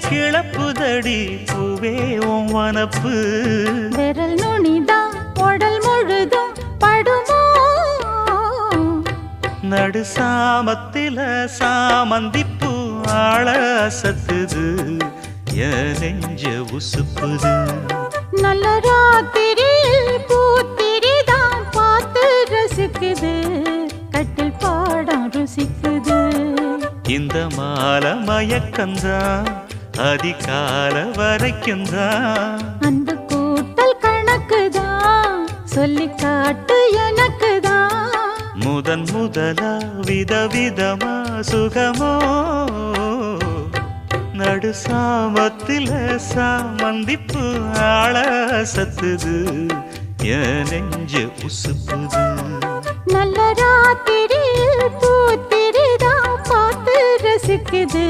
கிளப்புதடி பூவே உன் வனப்பு விரல் நுனிதான் உடல் முழுதும் படுமோ நடு சாமத்தில சாமந்திப்பூ ஆள அசத்துது என் நெஞ்ச உசுப்புது நல்ல ராத்திரியில் பூத்திரிதான் பார்த்து ரசிக்குது கட்டில் பாடம் ருசிக்குது இந்த மாலை மயக்கந்தான் அதிகால வரைக்கும்தான் அந்த கூட்டல் கணக்குதான் சொல்லி காட்டு எனக்குதான் முதலா விதவிதமா சுகமோ நடு சாமத்தில சாமந்திப்பு ஆள சத்துது என் நெஞ்ச உசுப்புது நல்ல ராத்திரியில் பூத்திரிதான் பார்த்து ரசிக்குது